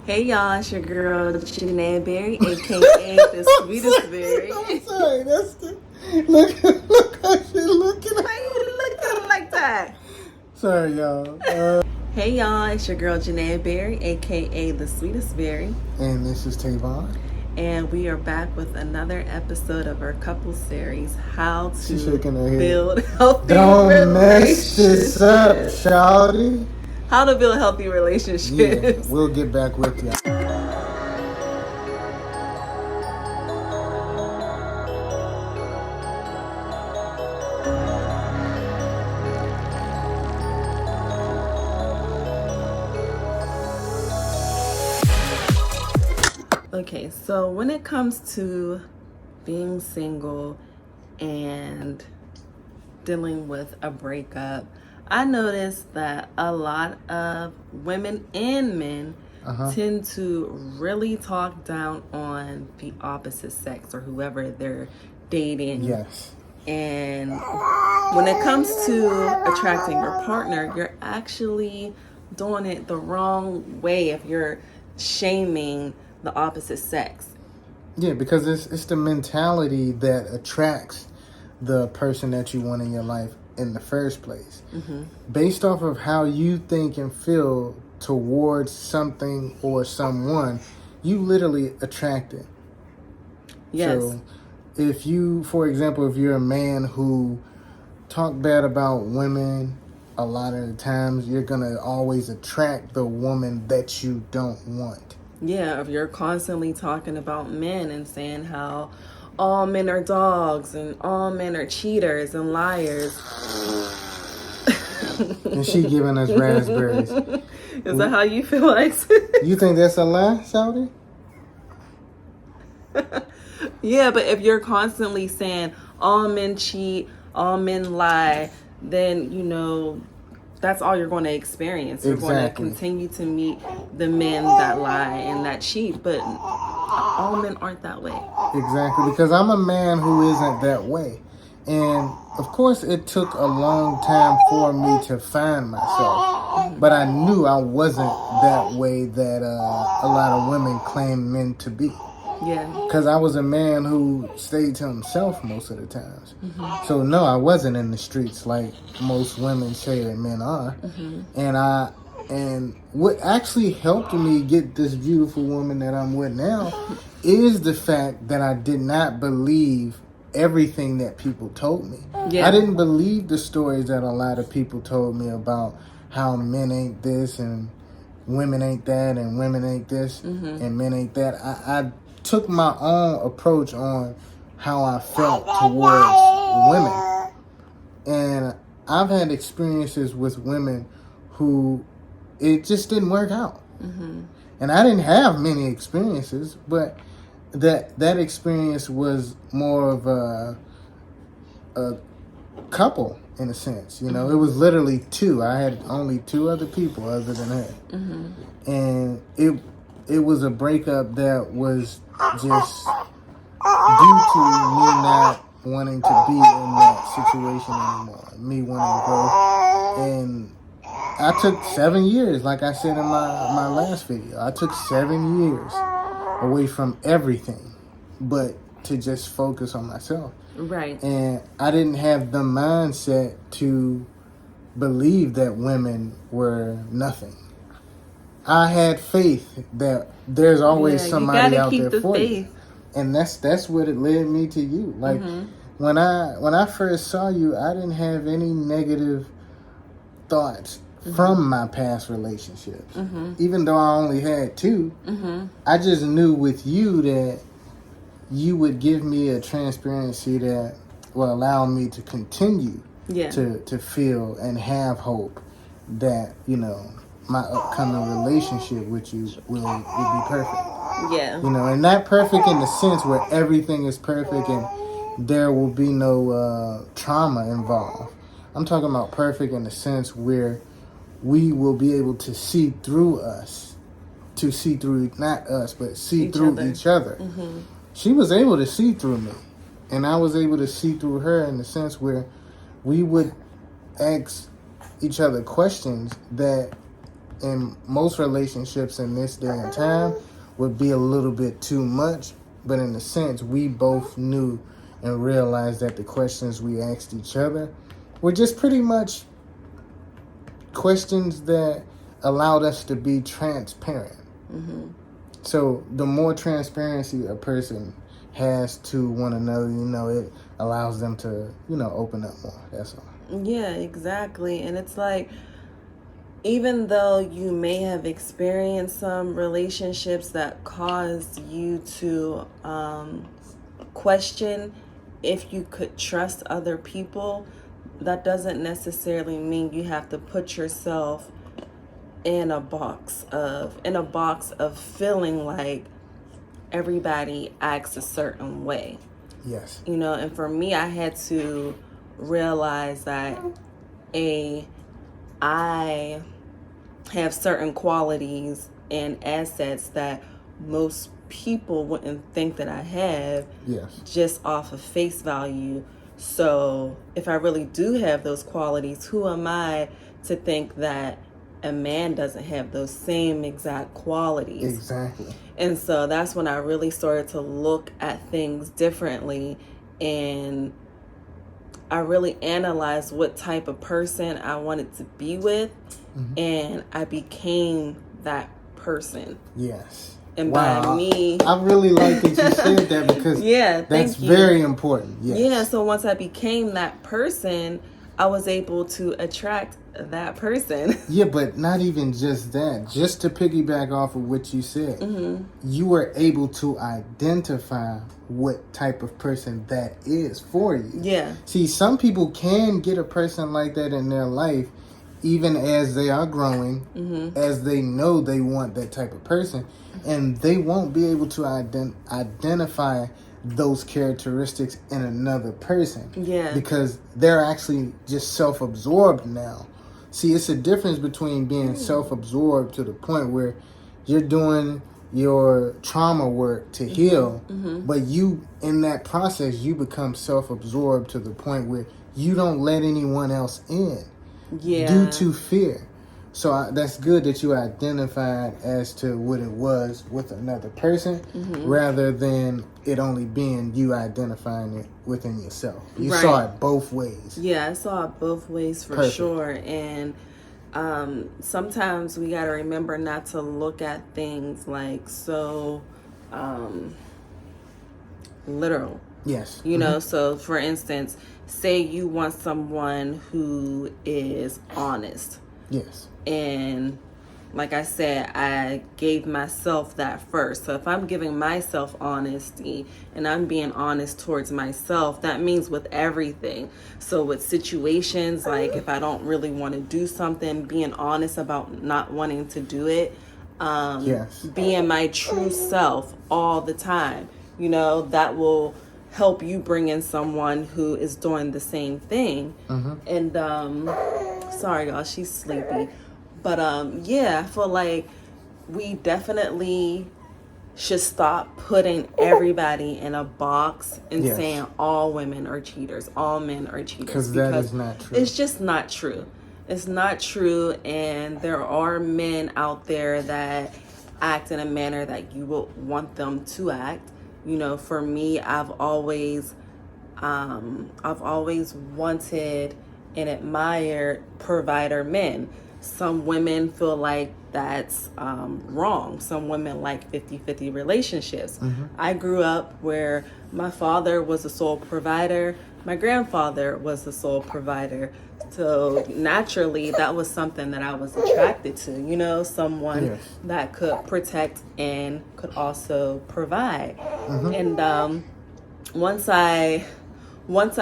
Hey y'all, it's your girl Janae Berry, aka the sweetest berry. I'm sorry, that's the look how she looking. Why you looking like that? Sorry, y'all. Hey y'all, it's your girl Janae Berry, aka the sweetest berry, And this is Tavon. and we are back with another episode of our couple series, How She's to shaking her head. Build Healthy Don't mess Relationships. this up, shawty. How to build healthy relationships. Yeah, we'll get back with you. Okay, so when it comes to being single and dealing with a breakup, I noticed that a lot of women and men tend to really talk down on the opposite sex or whoever they're dating. Yes. And when it comes to attracting your partner, you're actually doing it the wrong way if you're shaming the opposite sex. Yeah, because it's the mentality that attracts the person that you want in your life in the first place. Based off of how you think and feel towards something or someone, you literally attract it. Yes. So if you, for example, if you're a man who talk bad about women, a lot of the times you're going to always attract the woman that you don't want. Yeah, if you're constantly talking about men and saying how all men are dogs and all men are cheaters and liars. And she giving us raspberries. Is that how you feel like? You think that's a lie, Shawty? Yeah, but if you're constantly saying all men cheat, all men lie, then, that's all you're going to experience. You're going to continue to meet the men that lie and that cheat, but all men aren't that way. Exactly, because I'm a man who isn't that way. And, of course, it took a long time for me to find myself. But I knew I wasn't that way that a lot of women claim men to be. Yeah. Because I was a man who stayed to himself most of the times. So, no, I wasn't in the streets like most women say that men are. And what actually helped me get this beautiful woman that I'm with now is the fact that I did not believe everything that people told me. Yeah. I didn't believe the stories that a lot of people told me about how men ain't this and women ain't that and women ain't this and men ain't that. I took my own approach on how I felt towards women. And I've had experiences with women who it just didn't work out. And I didn't have many experiences, but that experience was more of a couple in a sense. It was literally two. I had only two other people other than her. And it was a breakup that was just due to me not wanting to be in that situation anymore. Me wanting growth. And I took 7 years, like I said in my last video. I took 7 years away from everything, but to just focus on myself. Right. And I didn't have the mindset to believe that women were nothing. I had faith that there's always somebody out there for you. And that's what it led me to you. Like when I first saw you, I didn't have any negative thoughts from my past relationships. Even though I only had two, I just knew with you that you would give me a transparency that will allow me to continue to feel and have hope that, my upcoming relationship with you will be perfect. Yeah. And not perfect in the sense where everything is perfect and there will be no trauma involved. I'm talking about perfect in the sense where we will be able to see through us. To see through, not us, but see through each other. She was able to see through me. And I was able to see through her in the sense where we would ask each other questions that in most relationships in this day and time would be a little bit too much. But in a sense, we both knew and realized that the questions we asked each other were just pretty much questions that allowed us to be transparent. Mm-hmm. So the more transparency a person has to one another, it allows them to, open up more. That's all. Yeah, exactly. And it's like, even though you may have experienced some relationships that caused you to question if you could trust other people, that doesn't necessarily mean you have to put yourself in a box of feeling like everybody acts a certain way. Yes. And for me, I had to realize that I have certain qualities and assets that most people wouldn't think that I have. Yes. Just off of face value. So if I really do have those qualities, who am I to think that a man doesn't have those same exact qualities? Exactly. And so that's when I really started to look at things differently, and I really analyzed what type of person I wanted to be with, and I became that person. Yes. And wow. by me... I really like that you said that, because that's very important. Yes. Yeah, so once I became that person, I was able to attract that person. Yeah, but not even just that. Just to piggyback off of what you said, you were able to identify what type of person that is for you. Yeah. See, some people can get a person like that in their life, even as they are growing, as they know they want that type of person, and they won't be able to identify those characteristics in another person. Yeah. Because they're actually just self-absorbed now. See, it's a difference between being self-absorbed to the point where you're doing your trauma work to heal, but you, in that process, you become self-absorbed to the point where you don't let anyone else in due to fear. So that's good that you identified as to what it was with another person, rather than it only being you identifying it within yourself. You saw it both ways. Yeah, I saw it both ways for sure. And sometimes we got to remember not to look at things like so literal. Yes. So for instance, say you want someone who is honest. Yes. And like I said, I gave myself that first. So if I'm giving myself honesty and I'm being honest towards myself, that means with everything. So with situations, like if I don't really want to do something, being honest about not wanting to do it, being my true self all the time, that will help you bring in someone who is doing the same thing. And sorry y'all, she's sleepy. But I feel like we definitely should stop putting everybody in a box and saying all women are cheaters, all men are cheaters. Because that is not true. It's just not true. It's not true, and there are men out there that act in a manner that you would want them to act. For me, I've always wanted and admired provider men. Some women feel like that's wrong. Some women like 50-50 relationships. I grew up where my father was the sole provider. My grandfather was the sole provider. So naturally, that was something that I was attracted to, someone that could protect and could also provide. And once I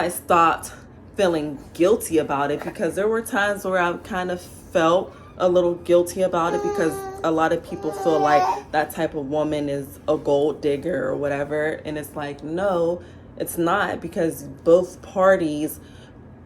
stopped feeling guilty about it, because there were times where I kind of felt a little guilty about it, because a lot of people feel like that type of woman is a gold digger or whatever, and it's like, no, it's not, because both parties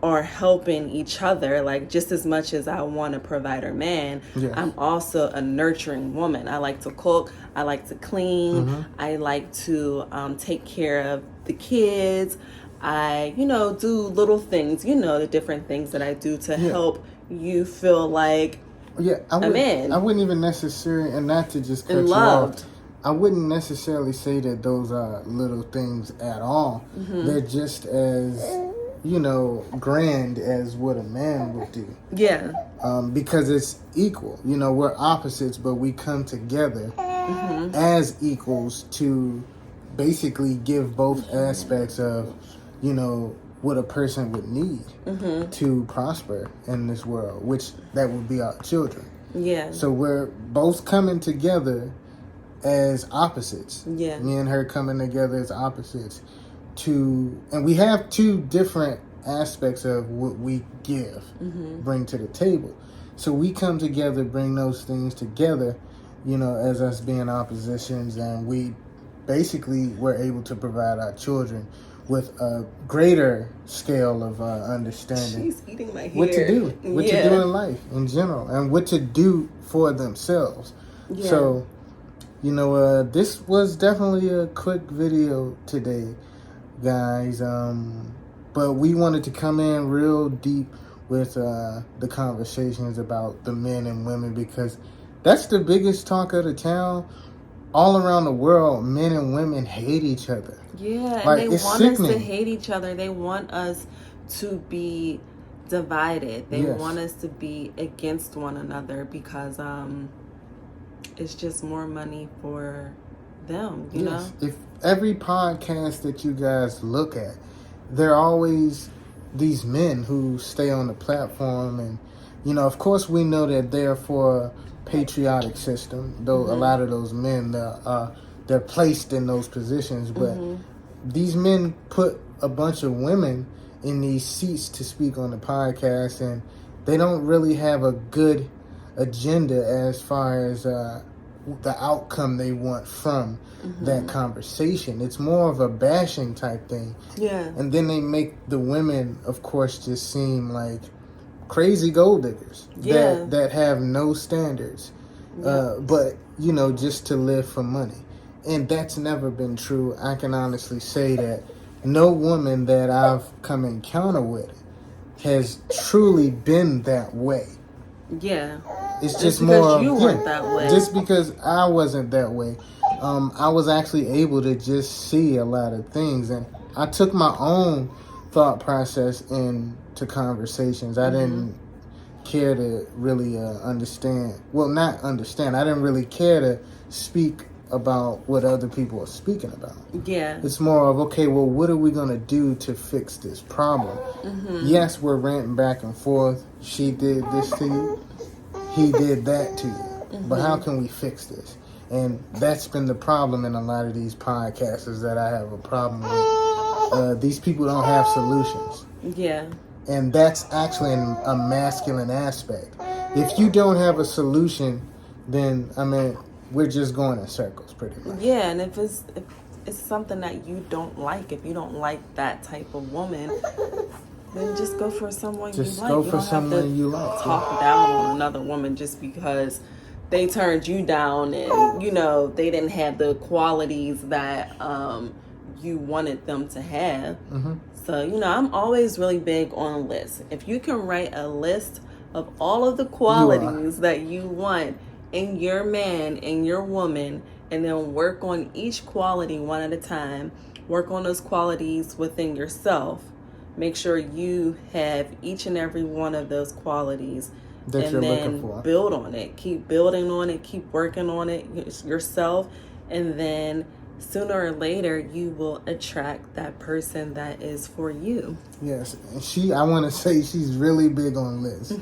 are helping each other. Like, just as much as I want a provider man, I'm also a nurturing woman. I like to cook, I like to clean, I like to take care of the kids. I, do little things, the different things that I do to help you feel like Yeah, a man. I wouldn't even necessarily, and not to just cut And you loved. off, I wouldn't necessarily say that those are little things at all. They're just as, grand as what a man would do. Yeah. Because it's equal. We're opposites, but we come together as equals to basically give both aspects of, what a person would need to prosper in this world, which that would be our children. Yeah. So we're both coming together as opposites. Yeah. Me and her coming together as opposites and we have two different aspects of what we bring to the table. So we come together, bring those things together, as us being oppositions, and we basically were able to provide our children with a greater scale of understanding. She's eating my hair. What to do in life in general, and what to do for themselves. Yeah. So, this was definitely a quick video today, guys. But we wanted to come in real deep with the conversations about the men and women, because that's the biggest talk of the town. All around the world, men and women hate each other. Yeah, Like, and they it's want sickening. us to hate each other. They want us to be divided. They Yes. want us to be against one another because it's just more money for them, you know? If every podcast that you guys look at, there are always these men who stay on the platform, and of course we know that they're for patriotic system, though a lot of those men they're placed in those positions, but these men put a bunch of women in these seats to speak on the podcast, and they don't really have a good agenda as far as the outcome they want from that conversation. It's more of a bashing type thing. Yeah. And then they make the women, of course, just seem like crazy gold diggers that have no standards, but just to live for money. And that's never been true. I can honestly say that no woman that I've come encounter with has truly been that way. Yeah. It's just because more you weren't that way. Just because I wasn't that way. I was actually able to just see a lot of things, and I took my own thought process into conversations. I didn't care to really understand. Well, not understand. I didn't really care to speak about what other people are speaking about. Yeah. It's more of, okay, well, what are we going to do to fix this problem? Yes, we're ranting back and forth. She did this to you. He did that to you. But how can we fix this? And that's been the problem in a lot of these podcasters that I have a problem with. These people don't have solutions. Yeah. And that's actually a masculine aspect. If you don't have a solution, then, we're just going in circles pretty much. Yeah, and if it's something that you don't like, if you don't like that type of woman, then just go for someone you like. Just go for someone you like. Talk down on another woman just because they turned you down and, they didn't have the qualities that you wanted them to have. So, I'm always really big on lists. If you can write a list of all of the qualities that you want in your man and your woman, and then work on each quality one at a time, work on those qualities within yourself. Make sure you have each and every one of those qualities that and you're then looking for. Build on it. Keep building on it. Keep working on it yourself. And then sooner or later, you will attract that person that is for you. Yes. And I want to say she's really big on lists.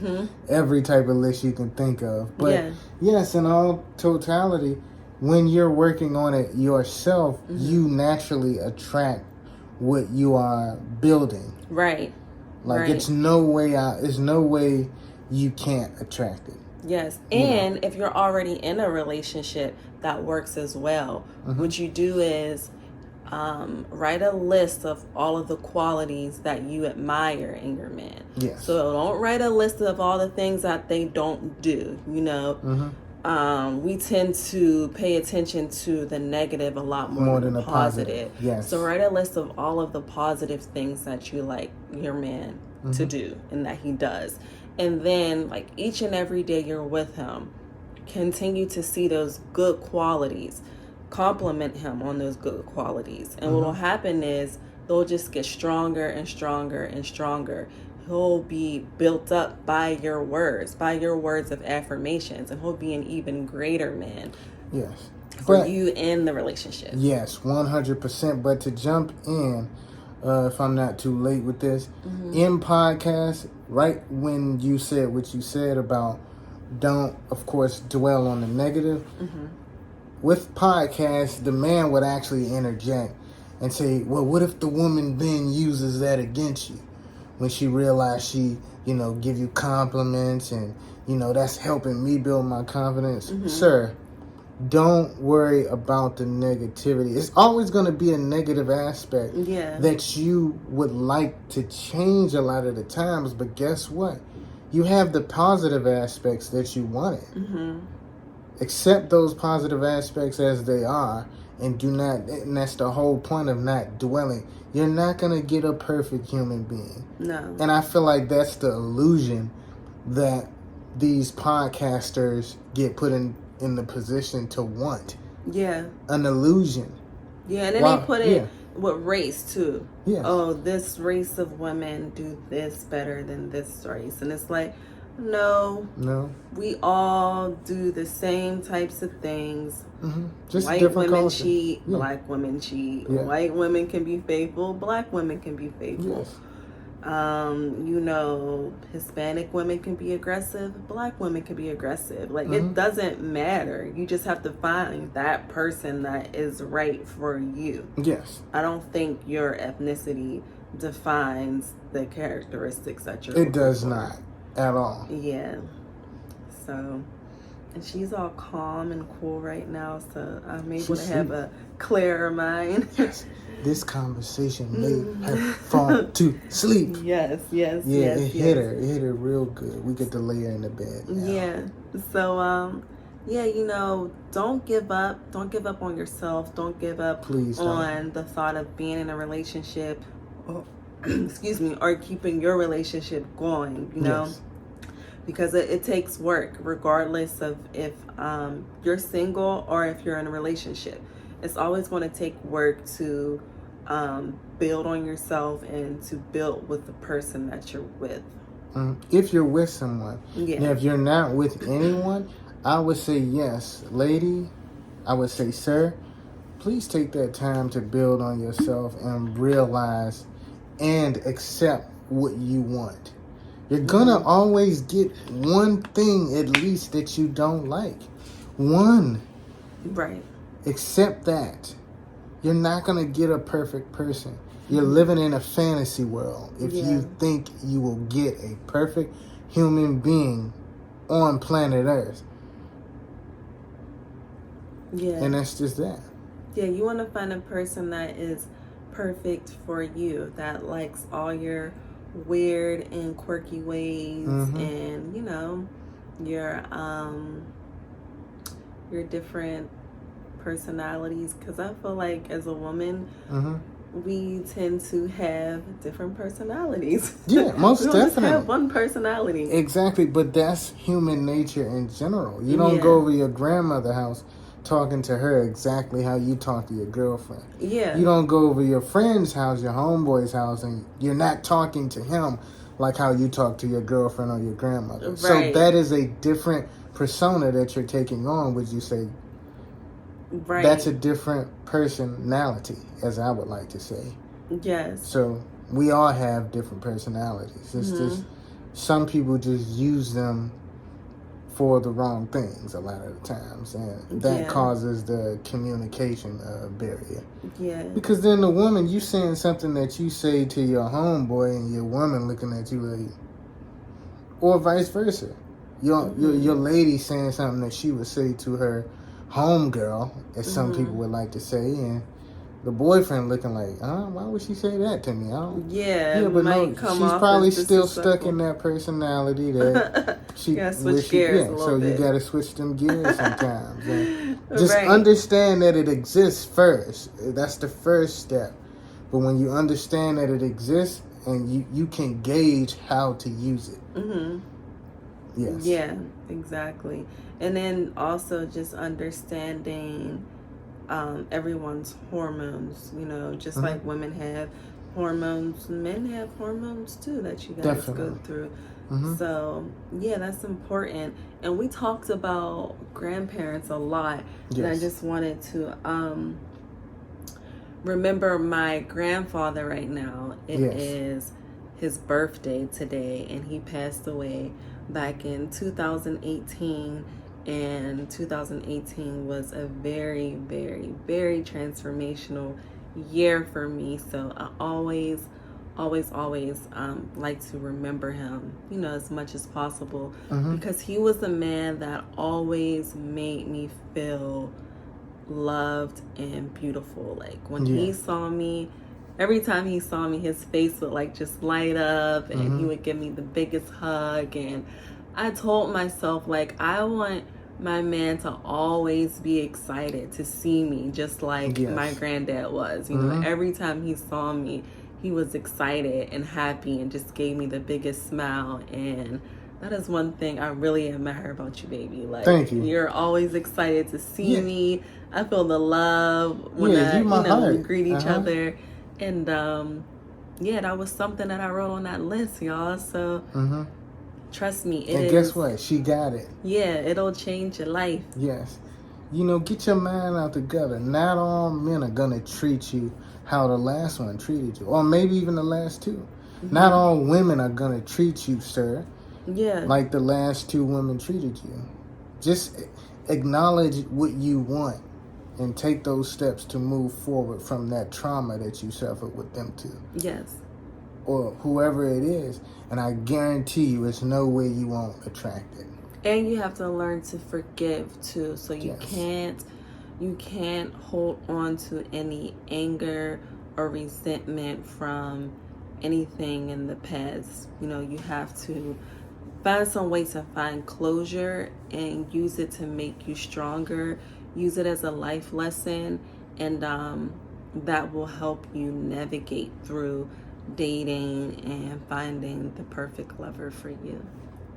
Every type of list you can think of. But yes, in all totality, when you're working on it yourself, you naturally attract what you are building. Right. Like, it's no way you can't attract it. Yes. And if you're already in a relationship, that works as well. What you do is write a list of all of the qualities that you admire in your man. Yes. So don't write a list of all the things that they don't do, we tend to pay attention to the negative a lot more than the positive. Yes. So write a list of all of the positive things that you like your man to do and that he does. And then, like, each and every day you're with him, continue to see those good qualities, compliment him on those good qualities. And what will happen is they'll just get stronger and stronger and stronger. He'll be built up by your words of affirmations, and he'll be an even greater man. Yes. For you in the relationship. Yes, 100%. But to jump in, if I'm not too late with this, in podcast, right when you said what you said about don't, of course, dwell on the negative, with podcasts, the man would actually interject and say, well, what if the woman then uses that against you? When she realized she, give you compliments and, that's helping me build my confidence. Sir, don't worry about the negativity. It's always going to be a negative aspect that you would like to change a lot of the times. But guess what? You have the positive aspects that you wanted. Accept those positive aspects as they are, and do not, and that's the whole point of not dwelling. You're not going to get a perfect human being. No. And I feel like that's the illusion that these podcasters get put in the position to want. Yeah. An illusion. Yeah, and then they put it with race too. Yeah. Oh, this race of women do this better than this race. And it's like, no. We all do the same types of things. Just white different women culture. cheat, black women cheat. White women can be faithful, black women can be faithful. Yes. Hispanic women can be aggressive, black women can be aggressive. Like, it doesn't matter. You just have to find that person that is right for you. Yes. I don't think your ethnicity defines the characteristics that you're It does not at all. Yeah. So, and she's all calm and cool right now, so I'm able to have a clearer mind. This conversation made her fall to sleep. Yes. It hit her real good. We get to lay her in the bed now. Yeah. So, don't give up. Don't give up on yourself. Don't give up on the thought of being in a relationship. Excuse me, or keeping your relationship going, Yes. Because it takes work, regardless of if you're single or if you're in a relationship. It's always going to take work to build on yourself and to build with the person that you're with. If you're with someone. Yeah. Now, if you're not with anyone, I would say yes. Lady, I would say, sir, please take that time to build on yourself and realize and accept what you want. You're gonna always get one thing at least that you don't like. One. Right. Accept that. You're not gonna get a perfect person. You're living in a fantasy world if you think you will get a perfect human being on planet Earth. Yeah. And that's just that. Yeah, you want to find a person that is perfect for you, that likes all your weird and quirky ways and, your different personalities. Because I feel like as a woman, we tend to have different personalities. Yeah, most we don't definitely. Just have one personality. Exactly, but that's human nature in general. You don't go over your grandmother's house talking to her exactly how you talk to your girlfriend. Yeah. You don't go over your friend's house, your homeboy's house, and you're not talking to him like how you talk to your girlfriend or your grandmother. Right. So that is a different persona that you're taking on, would you say? Right. That's a different personality, as I would like to say. Yes. So we all have different personalities. It's just some people just use them for the wrong things a lot of the times, and that causes the communication barrier. Yeah. Because then the woman, you saying something that you say to your homeboy, and your woman looking at you like, or vice versa. Your lady saying something that she would say to her homegirl, as some people would like to say, and the boyfriend looking like, why would she say that to me? But no, she's probably still stuck in that personality that she switch gears a little so bit. You gotta switch them gears sometimes. Just understand that it exists first. That's the first step. But when you understand that it exists and you can gauge how to use it. Yes. Yeah, exactly. And then also just understanding everyone's hormones, just like women have hormones, men have hormones too that you guys Definitely. go through. So yeah, that's important. And we talked about grandparents a lot. Yes. And I just wanted to remember my grandfather right now. It is his birthday today, and he passed away back in 2018. And 2018 was a very, very, very transformational year for me. So I always like to remember him, as much as possible, because he was a man that always made me feel loved and beautiful. Like when he saw me, every time he saw me, his face would like just light up, and he would give me the biggest hug. And I told myself, like, I want my man to always be excited to see me, just like my granddad was. Every time he saw me, he was excited and happy and just gave me the biggest smile. And that is one thing I really admire about you, baby. Like, thank you. You're always excited to see me. I feel the love when we greet each other. And that was something that I wrote on that list, y'all. So trust me, guess what? She got it. Yeah, it'll change your life. Yes. Get your mind out together. Not all men are gonna treat you how the last one treated you, or maybe even the last two. Not all women are gonna treat you, sir, like the last two women treated you. Just acknowledge what you want and take those steps to move forward from that trauma that you suffered with them too. Yes. Or whoever it is. And I guarantee you, it's no way you won't attract it. And you have to learn to forgive too. So you can't hold on to any anger or resentment from anything in the past. You have to find some way to find closure and use it to make you stronger. Use it as a life lesson, and that will help you navigate through dating and finding the perfect lover for you.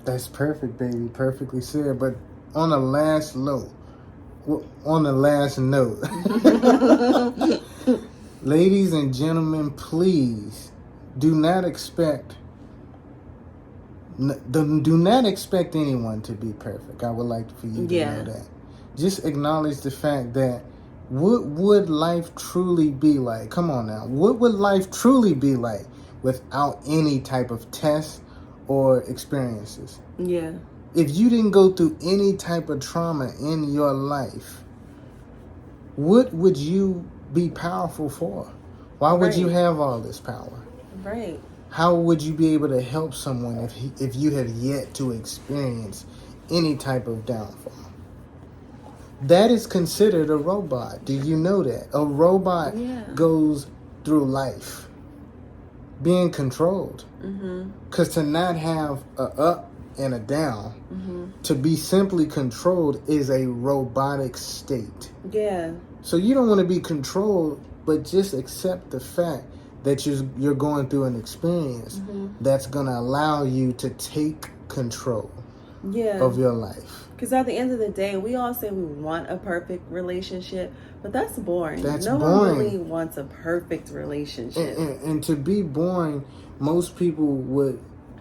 That's perfect, baby. Perfectly said. But on the last note, ladies and gentlemen, please do not expect anyone to be perfect. I would like for you to know that. Just acknowledge the fact that what would life truly be like? Come on now. What would life truly be like without any type of tests or experiences? Yeah. If you didn't go through any type of trauma in your life, what would you be powerful for? Why would you have all this power? Right. How would you be able to help someone if you have yet to experience any type of downfall? That is considered a robot. Do you know that? A robot goes through life being controlled. Because to not have a up and a down, to be simply controlled is a robotic state. Yeah. So you don't want to be controlled, but just accept the fact that you're going through an experience that's going to allow you to take control of your life. Because at the end of the day, we all say we want a perfect relationship, but that's boring. No one really wants a perfect relationship. And to be boring, most people would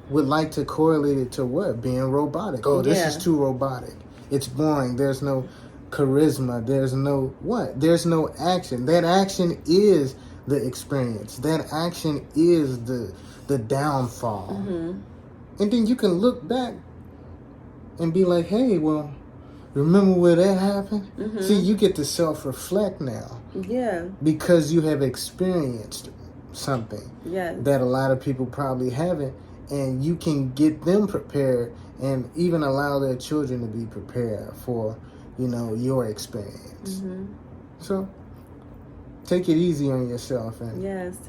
like to correlate it to what? Being robotic. Oh, this is too robotic. It's boring. There's no charisma. There's no what? There's no action. That action is the experience. That action is the downfall. And then you can look back and be like, hey, well, remember where that happened? See, you get to self-reflect now. Yeah. Because you have experienced something that a lot of people probably haven't, and you can get them prepared and even allow their children to be prepared for, your experience. So take it easy on yourself and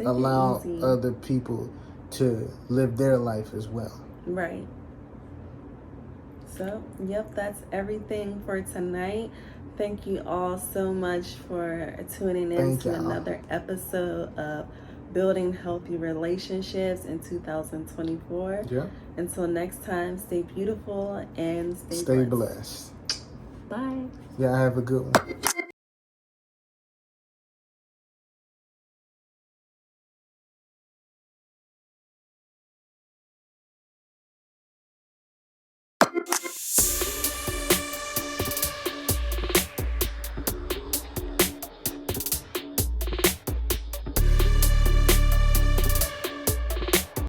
allow other people to live their life as well. Right. So, that's everything for tonight. Thank you all so much for tuning in to another episode of building healthy relationships in 2024. Yeah. Until next time, stay beautiful and Stay blessed. Bye. Yeah, have a good one.